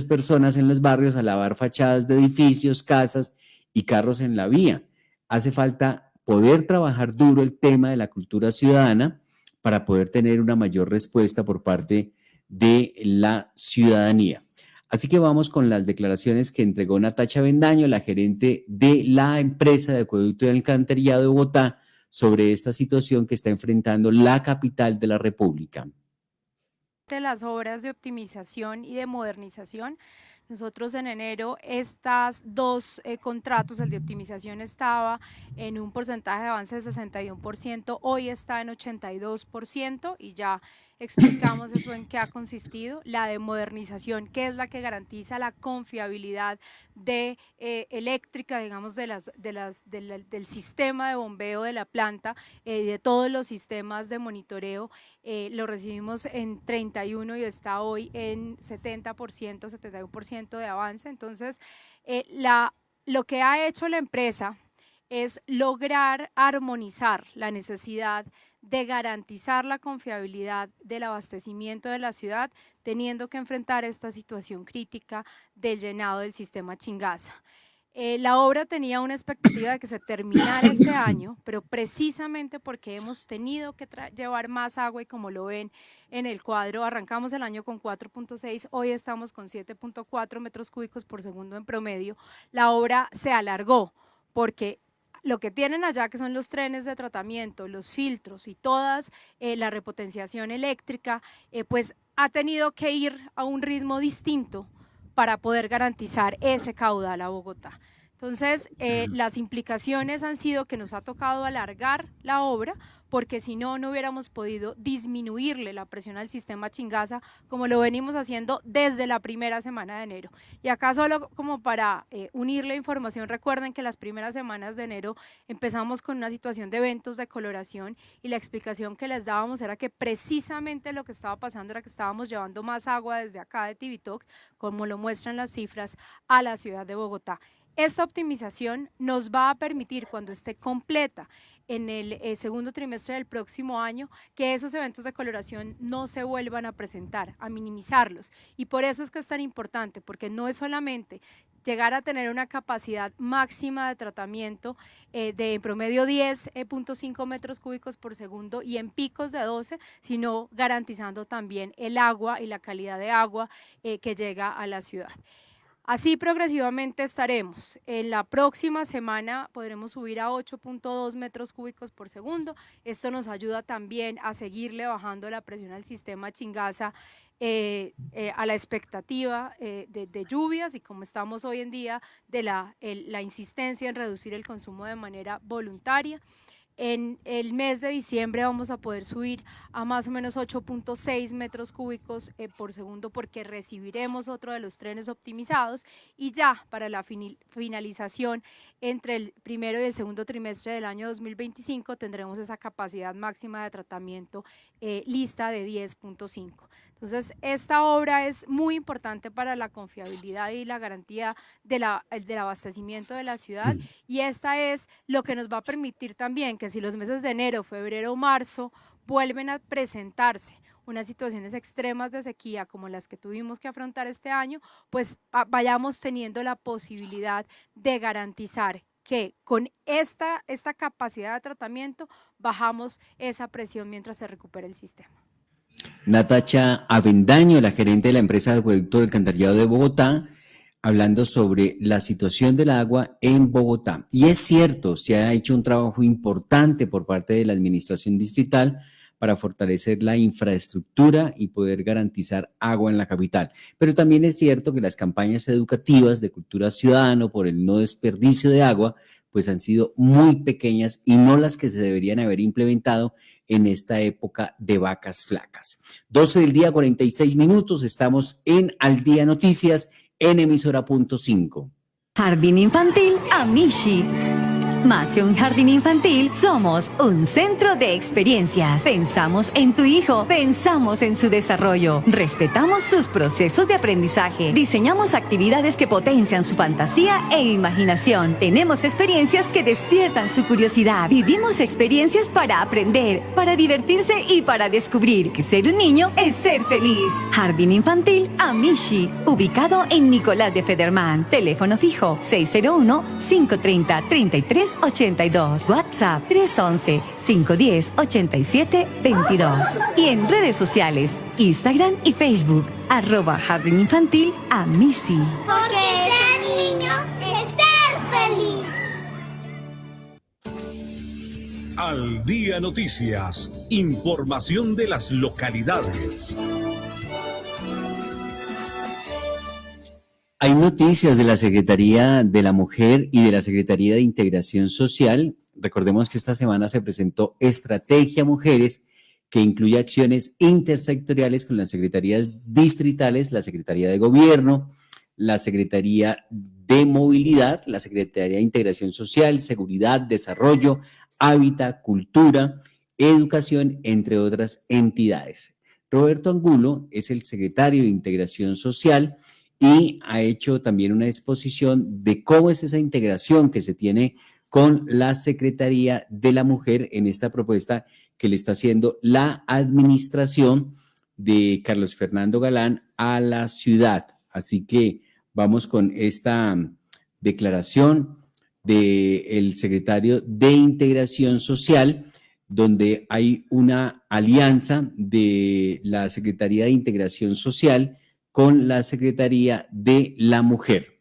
personas en los barrios a lavar fachadas de edificios, casas y carros en la vía. Hace falta poder trabajar duro el tema de la cultura ciudadana para poder tener una mayor respuesta por parte de la ciudadanía. Así que vamos con las declaraciones que entregó Natacha Avendaño, la gerente de la empresa de acueducto y alcantarillado de Bogotá, sobre esta situación que está enfrentando la capital de la República. De las obras de optimización y de modernización, nosotros en enero estas dos contratos, el de optimización estaba en un porcentaje de avance de 61%, hoy está en 82% y ya explicamos eso en qué ha consistido. La de modernización, que es la que garantiza la confiabilidad de eléctrica, digamos, del sistema de bombeo de la planta, de todos los sistemas de monitoreo, lo recibimos en 31 y está hoy en 70%, 71% de avance. Entonces, lo que ha hecho la empresa es lograr armonizar la necesidad de garantizar la confiabilidad del abastecimiento de la ciudad, teniendo que enfrentar esta situación crítica del llenado del sistema Chingaza. La obra tenía una expectativa de que se terminara este año, pero precisamente porque hemos tenido que llevar más agua y como lo ven en el cuadro, arrancamos el año con 4.6, hoy estamos con 7.4 metros cúbicos por segundo en promedio, la obra se alargó porque lo que tienen allá, que son los trenes de tratamiento, los filtros y toda la repotenciación eléctrica, pues ha tenido que ir a un ritmo distinto para poder garantizar ese caudal a Bogotá. Entonces, las implicaciones han sido que nos ha tocado alargar la obra, porque si no, no hubiéramos podido disminuirle la presión al sistema Chingaza, como lo venimos haciendo desde la primera semana de enero. Y acá solo como para unir la información, recuerden que las primeras semanas de enero empezamos con una situación de eventos de coloración y la explicación que les dábamos era que precisamente lo que estaba pasando era que estábamos llevando más agua desde acá de Tibitoc, como lo muestran las cifras, a la ciudad de Bogotá. Esta optimización nos va a permitir, cuando esté completa en el segundo trimestre del próximo año, que esos eventos de coloración no se vuelvan a presentar, a minimizarlos. Y por eso es que es tan importante, porque no es solamente llegar a tener una capacidad máxima de tratamiento de en promedio 10.5 metros cúbicos por segundo y en picos de 12, sino garantizando también el agua y la calidad de agua que llega a la ciudad. Así progresivamente estaremos. En la próxima semana podremos subir a 8.2 metros cúbicos por segundo. Esto nos ayuda también a seguirle bajando la presión al sistema Chingaza a la expectativa de lluvias y como estamos hoy en día de la insistencia en reducir el consumo de manera voluntaria. En el mes de diciembre vamos a poder subir a más o menos 8.6 metros cúbicos por segundo porque recibiremos otro de los trenes optimizados y ya para la finalización entre el primero y el segundo trimestre del año 2025 tendremos esa capacidad máxima de tratamiento lista de 10.5. Entonces, esta obra es muy importante para la confiabilidad y la garantía del abastecimiento de la ciudad y esta es lo que nos va a permitir también que si los meses de enero, febrero, marzo vuelven a presentarse unas situaciones extremas de sequía como las que tuvimos que afrontar este año, pues vayamos teniendo la posibilidad de garantizar que con esta capacidad de tratamiento bajamos esa presión mientras se recupera el sistema. Natacha Avendaño, la gerente de la empresa de acueducto del alcantarillado de Bogotá, hablando sobre la situación del agua en Bogotá. Y es cierto, se ha hecho un trabajo importante por parte de la administración distrital para fortalecer la infraestructura y poder garantizar agua en la capital. Pero también es cierto que las campañas educativas de cultura ciudadana por el no desperdicio de agua pues han sido muy pequeñas y no las que se deberían haber implementado en esta época de vacas flacas. 12 del día, 46 minutos, estamos en Al Día Noticias en emisora.5. Jardín Infantil Amishi. Más que un jardín infantil, somos un centro de experiencias. Pensamos en tu hijo, pensamos en su desarrollo, respetamos sus procesos de aprendizaje, diseñamos actividades que potencian su fantasía e imaginación. Tenemos experiencias que despiertan su curiosidad. Vivimos experiencias para aprender, para divertirse y para descubrir que ser un niño es ser feliz. Jardín Infantil Amishi, ubicado en Nicolás de Federman. Teléfono fijo 601-530-3382. WhatsApp 311-510-8722. Y en redes sociales, Instagram y Facebook, @Jardín Infantil Amishi. Porque ser niño es ser feliz. Al Día Noticias, información de las localidades. Hay noticias de la Secretaría de la Mujer y de la Secretaría de Integración Social. Recordemos que esta semana se presentó Estrategia Mujeres, que incluye acciones intersectoriales con las secretarías distritales, la Secretaría de Gobierno, la Secretaría de Movilidad, la Secretaría de Integración Social, Seguridad, Desarrollo, Hábitat, Cultura, Educación, entre otras entidades. Roberto Angulo es el secretario de Integración Social y ha hecho también una exposición de cómo es esa integración que se tiene con la Secretaría de la Mujer en esta propuesta que le está haciendo la administración de Carlos Fernando Galán a la ciudad. Así que vamos con esta declaración del secretario de Integración Social, donde hay una alianza de la Secretaría de Integración Social con la Secretaría de la Mujer.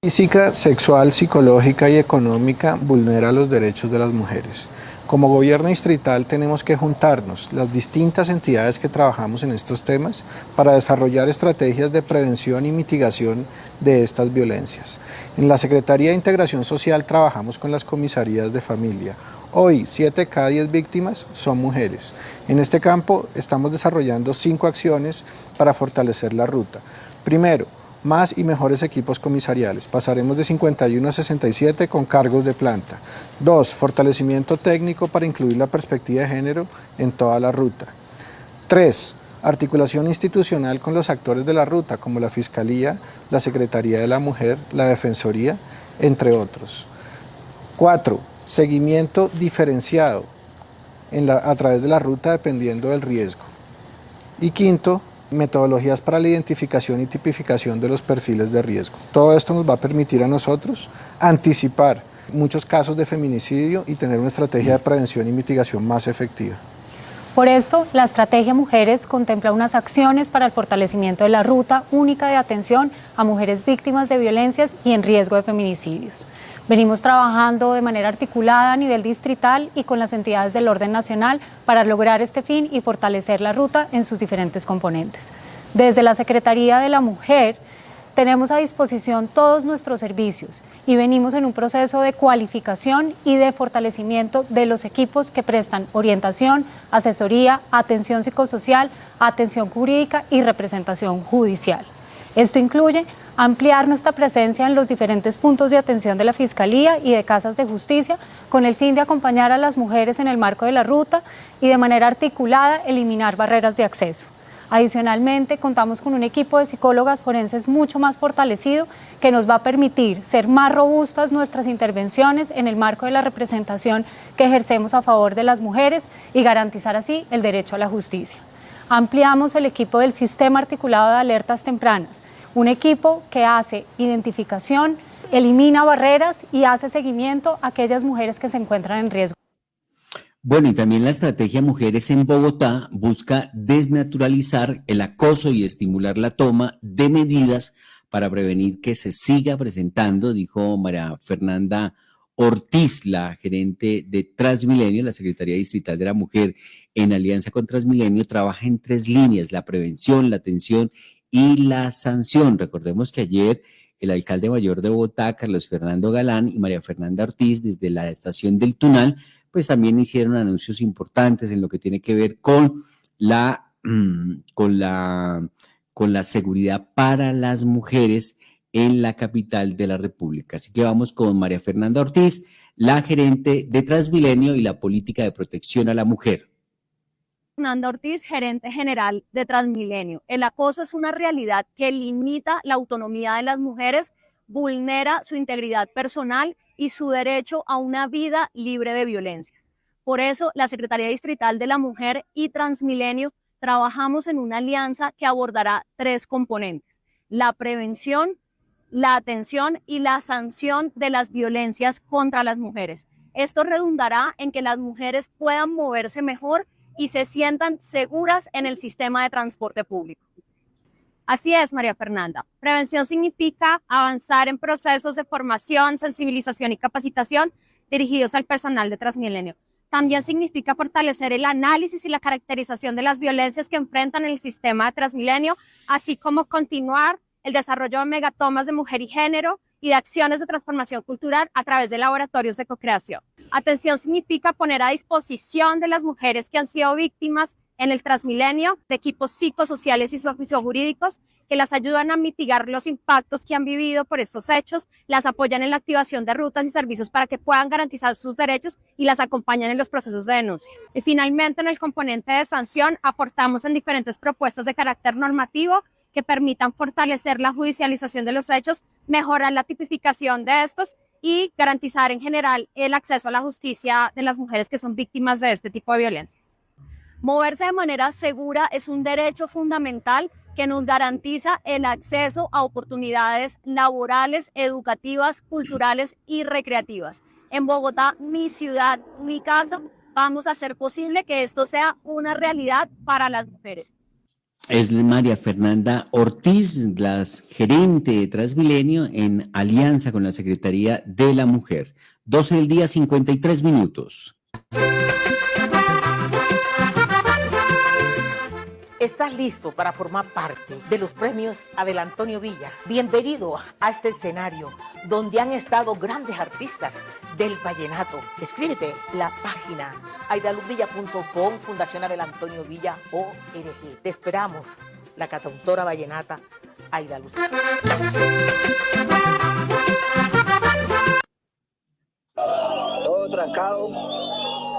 Física, sexual, psicológica y económica vulnera los derechos de las mujeres. Como gobierno distrital tenemos que juntarnos, las distintas entidades que trabajamos en estos temas, para desarrollar estrategias de prevención y mitigación de estas violencias. En la Secretaría de Integración Social trabajamos con las comisarías de familia. Hoy, 7 de cada 10 víctimas son mujeres. En este campo estamos desarrollando 5 acciones para fortalecer la ruta. Primero, más y mejores equipos comisariales. Pasaremos de 51 a 67 con cargos de planta. 2. Fortalecimiento técnico para incluir la perspectiva de género en toda la ruta. 3. Articulación institucional con los actores de la ruta, como la Fiscalía, la Secretaría de la Mujer, la Defensoría, entre otros. 4. Seguimiento diferenciado a través de la ruta dependiendo del riesgo. Y 5. Metodologías para la identificación y tipificación de los perfiles de riesgo. Todo esto nos va a permitir a nosotros anticipar muchos casos de feminicidio y tener una estrategia de prevención y mitigación más efectiva. Por esto, la Estrategia Mujeres contempla unas acciones para el fortalecimiento de la ruta única de atención a mujeres víctimas de violencias y en riesgo de feminicidios. Venimos trabajando de manera articulada a nivel distrital y con las entidades del orden nacional para lograr este fin y fortalecer la ruta en sus diferentes componentes. Desde la Secretaría de la Mujer tenemos a disposición todos nuestros servicios y venimos en un proceso de cualificación y de fortalecimiento de los equipos que prestan orientación, asesoría, atención psicosocial, atención jurídica y representación judicial. Esto incluye ampliar nuestra presencia en los diferentes puntos de atención de la Fiscalía y de Casas de Justicia con el fin de acompañar a las mujeres en el marco de la ruta y de manera articulada eliminar barreras de acceso. Adicionalmente, contamos con un equipo de psicólogas forenses mucho más fortalecido que nos va a permitir ser más robustas nuestras intervenciones en el marco de la representación que ejercemos a favor de las mujeres y garantizar así el derecho a la justicia. Ampliamos el equipo del Sistema Articulado de Alertas Tempranas, un equipo que hace identificación, elimina barreras y hace seguimiento a aquellas mujeres que se encuentran en riesgo. Bueno, y también la Estrategia Mujeres en Bogotá busca desnaturalizar el acoso y estimular la toma de medidas para prevenir que se siga presentando, dijo María Fernanda Ortiz, la gerente de Transmilenio, la Secretaría Distrital de la Mujer. En alianza con Transmilenio trabaja en 3 líneas: la prevención, la atención y la sanción. Recordemos que ayer el alcalde mayor de Bogotá, Carlos Fernando Galán, y María Fernanda Ortiz, desde la estación del Tunal, pues también hicieron anuncios importantes en lo que tiene que ver con la seguridad para las mujeres en la capital de la República. Así que vamos con María Fernanda Ortiz, la gerente de Transmilenio y la política de protección a la mujer. Fernanda Ortiz, gerente general de Transmilenio. El acoso es una realidad que limita la autonomía de las mujeres, vulnera su integridad personal y su derecho a una vida libre de violencia. Por eso, la Secretaría Distrital de la Mujer y Transmilenio trabajamos en una alianza que abordará 3 componentes: la prevención, la atención y la sanción de las violencias contra las mujeres. Esto redundará en que las mujeres puedan moverse mejor y se sientan seguras en el sistema de transporte público. Así es, María Fernanda. Prevención significa avanzar en procesos de formación, sensibilización y capacitación dirigidos al personal de Transmilenio. También significa fortalecer el análisis y la caracterización de las violencias que enfrentan el sistema de Transmilenio, así como continuar el desarrollo de megatomas de mujer y género y de acciones de transformación cultural a través de laboratorios de co-creación. Atención significa poner a disposición de las mujeres que han sido víctimas en el Transmilenio de equipos psicosociales y sociojurídicos que las ayudan a mitigar los impactos que han vivido por estos hechos, las apoyan en la activación de rutas y servicios para que puedan garantizar sus derechos y las acompañan en los procesos de denuncia. Y finalmente, en el componente de sanción, aportamos en diferentes propuestas de carácter normativo que permitan fortalecer la judicialización de los hechos, mejorar la tipificación de estos y garantizar en general el acceso a la justicia de las mujeres que son víctimas de este tipo de violencia. Moverse de manera segura es un derecho fundamental que nos garantiza el acceso a oportunidades laborales, educativas, culturales y recreativas. En Bogotá, mi ciudad, mi casa, vamos a hacer posible que esto sea una realidad para las mujeres. Es María Fernanda Ortiz, la gerente de Transmilenio en alianza con la Secretaría de la Mujer. 12 del día, 53 minutos. ¿Estás listo para formar parte de los premios Abel Antonio Villa? Bienvenido a este escenario donde han estado grandes artistas del vallenato. Escríbete la página aidaluzvilla.com, Fundación Abel Antonio Villa ORG. Te esperamos, la cantautora vallenata Aida Luz. Todo trancado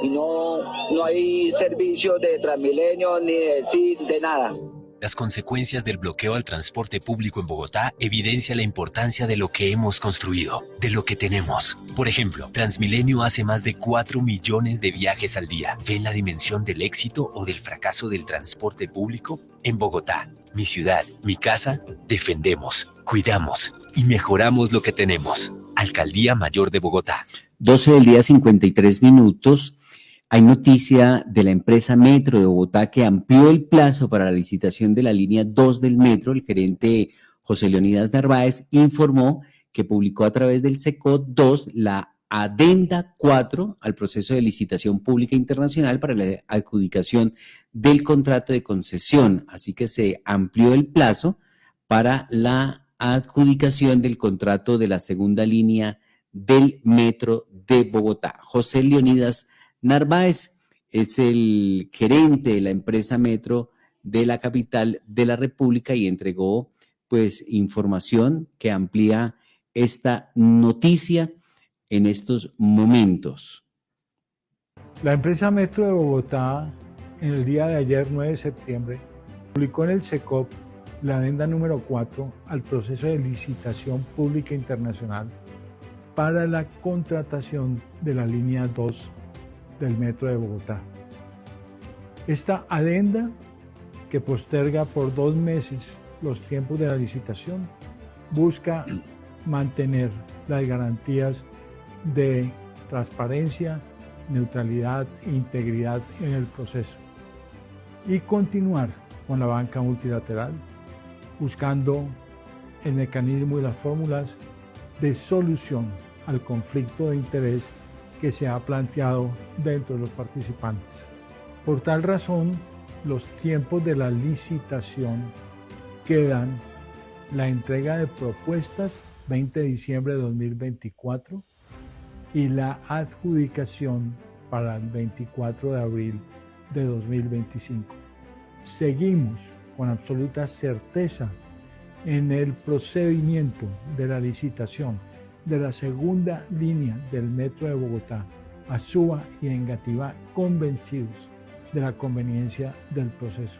y no hay servicio de Transmilenio ni de CID, de nada. Las consecuencias del bloqueo al transporte público en Bogotá evidencia la importancia de lo que hemos construido, de lo que tenemos. Por ejemplo, Transmilenio hace más de 4 millones de viajes al día. ¿Ven la dimensión del éxito o del fracaso del transporte público? En Bogotá, mi ciudad, mi casa, defendemos, cuidamos y mejoramos lo que tenemos. Alcaldía Mayor de Bogotá. 12 del día, 53 minutos. Hay noticia de la empresa Metro de Bogotá que amplió el plazo para la licitación de la línea 2 del metro. El gerente José Leonidas Narváez informó que publicó a través del SECOT 2 la adenda 4 al proceso de licitación pública internacional para la adjudicación del contrato de concesión. Así que se amplió el plazo para la adjudicación del contrato de la segunda línea del metro de Bogotá. José Leonidas Narváez es el gerente de la empresa Metro de la capital de la República y entregó pues información que amplía esta noticia en estos momentos. La empresa Metro de Bogotá en el día de ayer, 9 de septiembre, publicó en el SECOP la adenda número 4 al proceso de licitación pública internacional para la contratación de la línea 2 del Metro de Bogotá. Esta adenda, que posterga por 2 meses los tiempos de la licitación, busca mantener las garantías de transparencia, neutralidad e integridad en el proceso y continuar con la banca multilateral, buscando el mecanismo y las fórmulas de solución al conflicto de interés que se ha planteado dentro de los participantes. Por tal razón, los tiempos de la licitación quedan la entrega de propuestas 20 de diciembre de 2024 y la adjudicación para el 24 de abril de 2025. Seguimos con absoluta certeza en el procedimiento de la licitación de la segunda línea del metro de Bogotá a Suba y Engativá, convencidos de la conveniencia del proceso.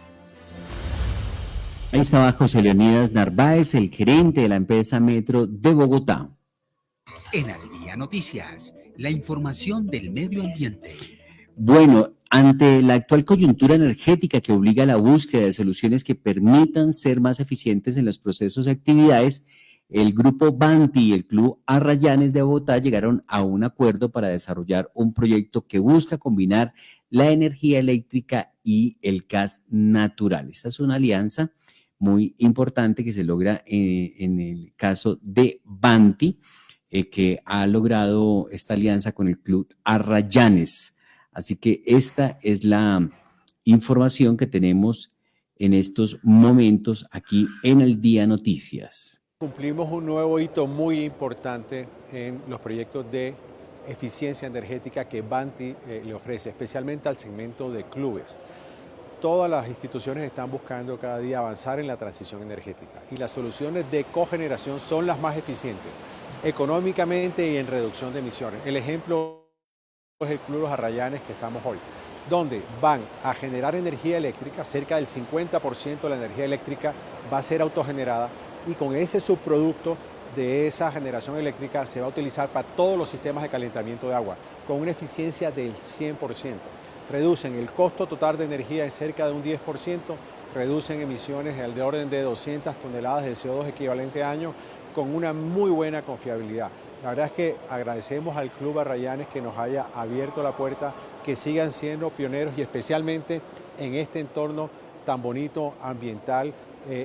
Ahí estaba José Leonidas Narváez, el gerente de la empresa Metro de Bogotá. En Al Día Noticias, la información del medio ambiente. Bueno, ante la actual coyuntura energética que obliga a la búsqueda de soluciones que permitan ser más eficientes en los procesos y actividades, el grupo Banti y el Club Arrayanes de Bogotá llegaron a un acuerdo para desarrollar un proyecto que busca combinar la energía eléctrica y el gas natural. Esta es una alianza muy importante que se logra en el caso de Banti, que ha logrado esta alianza con el Club Arrayanes. Así que esta es la información que tenemos en estos momentos aquí en El Día Noticias. Cumplimos un nuevo hito muy importante en los proyectos de eficiencia energética que Banti le ofrece, especialmente al segmento de clubes. Todas las instituciones están buscando cada día avanzar en la transición energética y las soluciones de cogeneración son las más eficientes, económicamente y en reducción de emisiones. El ejemplo es el Club Los Arrayanes que estamos hoy, donde van a generar energía eléctrica, cerca del 50% de la energía eléctrica va a ser autogenerada y con ese subproducto de esa generación eléctrica se va a utilizar para todos los sistemas de calentamiento de agua, con una eficiencia del 100%. Reducen el costo total de energía en cerca de un 10%, reducen emisiones del orden de 200 toneladas de CO2 equivalente año, con una muy buena confiabilidad. La verdad es que agradecemos al Club Arrayanes que nos haya abierto la puerta, que sigan siendo pioneros y especialmente en este entorno tan bonito, ambiental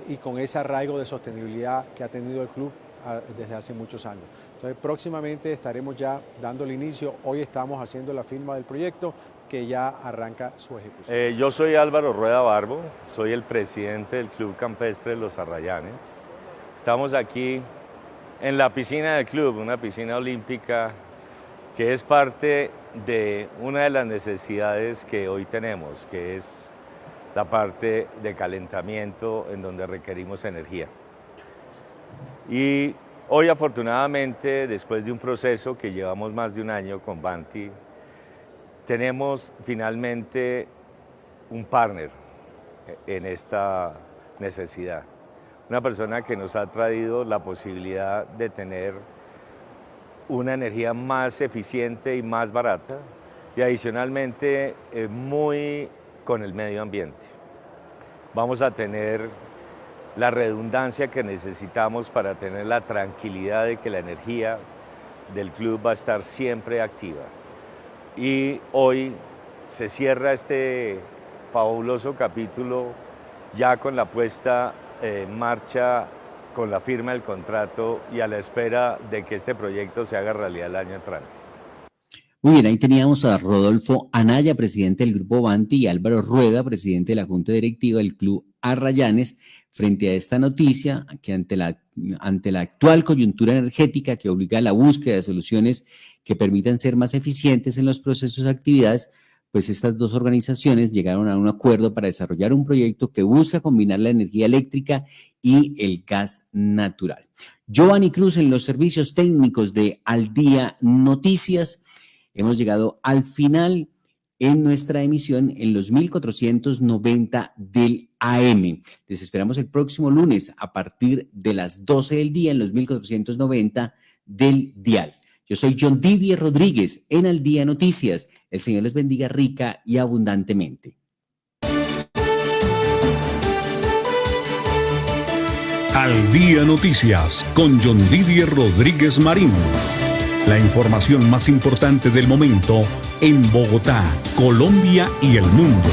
y con ese arraigo de sostenibilidad que ha tenido el club desde hace muchos años. Entonces próximamente estaremos ya dando el inicio, hoy estamos haciendo la firma del proyecto que ya arranca su ejecución. Yo soy Álvaro Rueda Barbo, soy el presidente del Club Campestre de Los Arrayanes. Estamos aquí en la piscina del club, una piscina olímpica que es parte de una de las necesidades que hoy tenemos, que es la parte de calentamiento en donde requerimos energía. Y hoy afortunadamente, después de un proceso que llevamos más de un año con Banti, tenemos finalmente un partner en esta necesidad. Una persona que nos ha traído la posibilidad de tener una energía más eficiente y más barata y adicionalmente muy con el medio ambiente. Vamos a tener la redundancia que necesitamos para tener la tranquilidad de que la energía del club va a estar siempre activa. Y hoy se cierra este fabuloso capítulo ya con la puesta en marcha, con la firma del contrato y a la espera de que este proyecto se haga realidad el año entrante. Muy bien, ahí teníamos a Rodolfo Anaya, presidente del Grupo Banti, y Álvaro Rueda, presidente de la Junta Directiva del Club Arrayanes, frente a esta noticia que ante la actual coyuntura energética que obliga a la búsqueda de soluciones que permitan ser más eficientes en los procesos y actividades, pues estas dos organizaciones llegaron a un acuerdo para desarrollar un proyecto que busca combinar la energía eléctrica y el gas natural. Giovanni Cruz en los servicios técnicos de Al Día Noticias. Hemos llegado al final en nuestra emisión en los 1490 del AM. Les esperamos el próximo lunes a partir de las 12 del día en los 1490 del dial. Yo soy John Didier Rodríguez en Al Día Noticias. El Señor les bendiga rica y abundantemente. Al Día Noticias con John Didier Rodríguez Marín. La información más importante del momento en Bogotá, Colombia y el mundo.